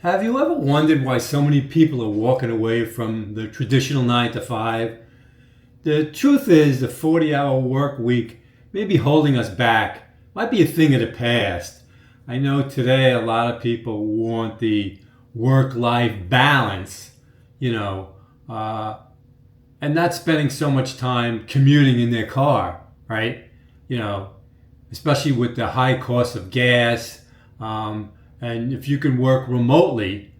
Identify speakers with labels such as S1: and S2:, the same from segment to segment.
S1: Have you ever wondered why so many people are walking away from the traditional 9 to 5? The truth is, the 40-hour work week may be holding us back, might be a thing of the past. I know today a lot of people want the work-life balance, you know, and not spending so much time commuting in their car, right? You know, especially with the high cost of gas. And if you can work remotely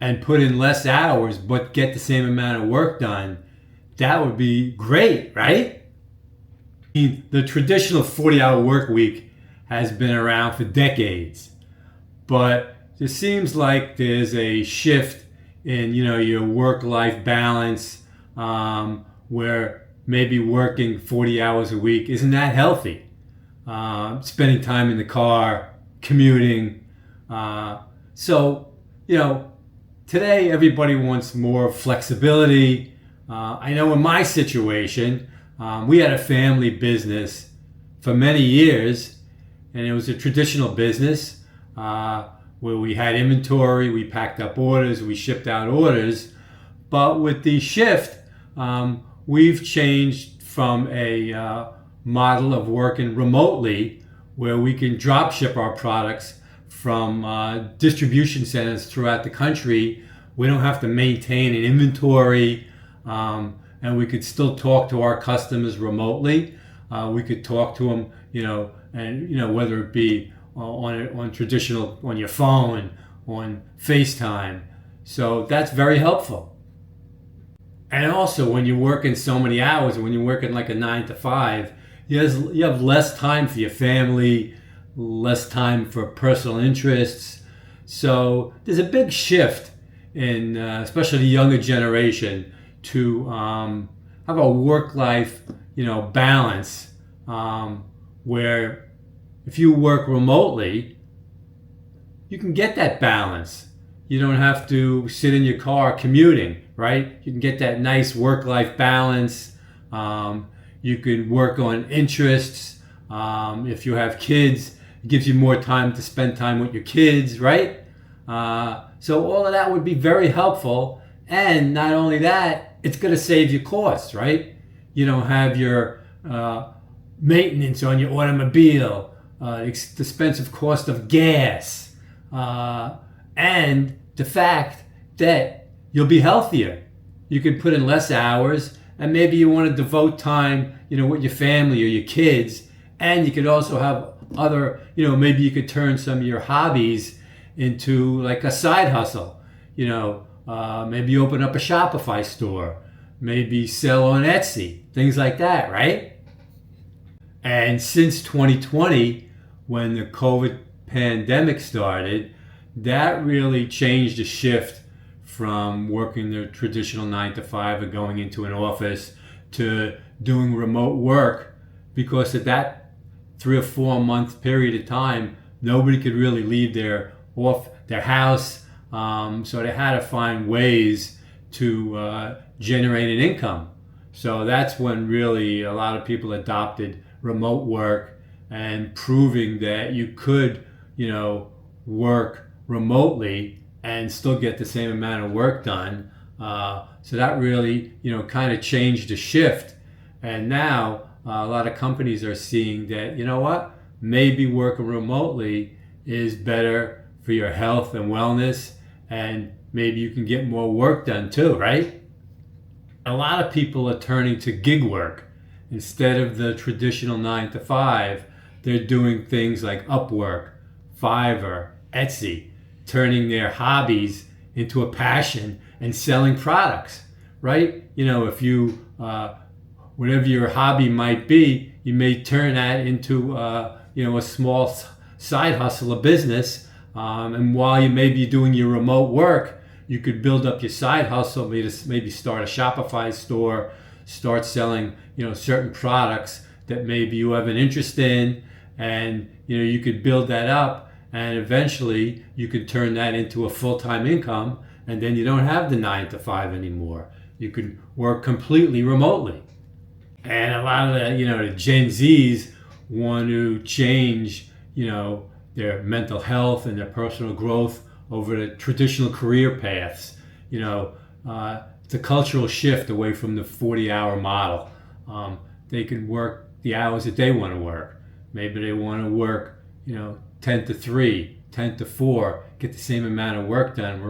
S1: and put in less hours but get the same amount of work done, that would be great, right? The traditional 40-hour work week has been around for decades, but it seems like there's a shift in your work-life balance, where maybe working 40 hours a week isn't that healthy. Spending time in the car, commuting. So, today everybody wants more flexibility. I know in my situation, we had a family business for many years, and it was a traditional business where we had inventory, we packed up orders, we shipped out orders. But with the shift, we've changed from a model of working remotely where we can drop ship our products from distribution centers throughout the country. We don't have to maintain an inventory, and we could still talk to our customers remotely. We could talk to them, and whether it be on your phone, on FaceTime. So that's very helpful. And also, when you're working so many hours, when you're working like a 9 to 5, you have less time for your family, less time for personal interests. So there's a big shift in, especially the younger generation, to have a work-life, balance, where if you work remotely, you can get that balance. You don't have to sit in your car commuting, right? You can get that nice work-life balance. You can work on interests. If you have kids, it gives you more time to spend time with your kids, right? So all of that would be very helpful. And not only that, it's going to save you costs, right? You don't have your maintenance on your automobile, expensive cost of gas, and the fact that you'll be healthier. You can put in less hours, and maybe you want to devote time, with your family or your kids. And you could also have other, maybe you could turn some of your hobbies into like a side hustle. Maybe you open up a Shopify store, maybe sell on Etsy, things like that, right? And since 2020, when the COVID pandemic started, that really changed the shift from working the traditional 9 to 5 or going into an office to doing remote work, because at that 3 or 4 month period of time, nobody could really leave their house. So they had to find ways to generate an income. So that's when really a lot of people adopted remote work, and proving that you could, work remotely and still get the same amount of work done. So that really, kind of changed the shift. And now a lot of companies are seeing that, maybe working remotely is better for your health and wellness, and maybe you can get more work done too, right? A lot of people are turning to gig work. Instead of the traditional 9 to 5, they're doing things like Upwork, Fiverr, Etsy, turning their hobbies into a passion and selling products, right? If you, whatever your hobby might be, you may turn that into, a small side hustle, a business. And while you may be doing your remote work, you could build up your side hustle, maybe start a Shopify store, start selling, certain products that maybe you have an interest in, and, you could build that up, and eventually you could turn that into a full-time income, and then you don't have the 9 to 5 anymore. You could work completely remotely. And a lot of the Gen Zs want to change, their mental health and their personal growth over the traditional career paths. It's a cultural shift away from the 40-hour model. They can work the hours that they want to work. Maybe they want to work, 10 to 3, 10 to 4, get the same amount of work done,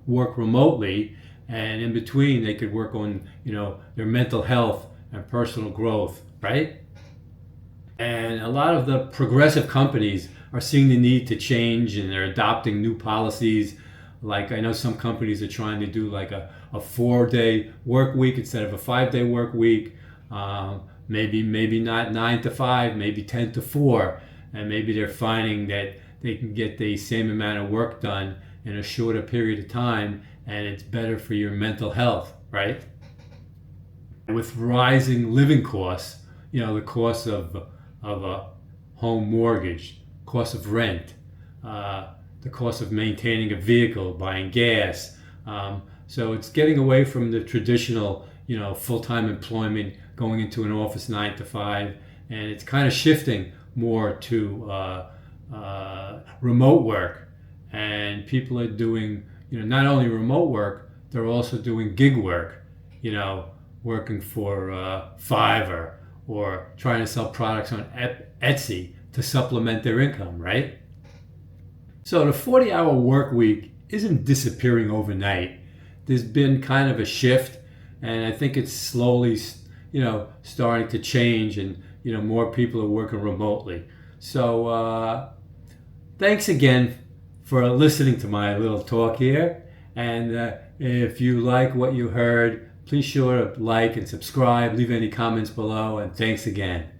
S1: work remotely, and in between they could work on, their mental health and personal growth, right? And a lot of the progressive companies are seeing the need to change, and they're adopting new policies. Like I know some companies are trying to do like a 4-day work week instead of a 5-day work week. Maybe not 9 to 5, maybe 10 to 4. And maybe they're finding that they can get the same amount of work done in a shorter period of time, and it's better for your mental health, right? With rising living costs, the cost of a home mortgage, cost of rent, the cost of maintaining a vehicle, buying gas. So it's getting away from the traditional, full-time employment, going into an office 9 to 5, and it's kind of shifting more to remote work. And people are doing, not only remote work, they're also doing gig work, working for Fiverr or trying to sell products on Etsy to supplement their income, right? So the 40-hour work week isn't disappearing overnight. There's been kind of a shift, and I think it's slowly, starting to change, and, more people are working remotely. So thanks again for listening to my little talk here. And if you like what you heard, please sure to like and subscribe, leave any comments below, and thanks again.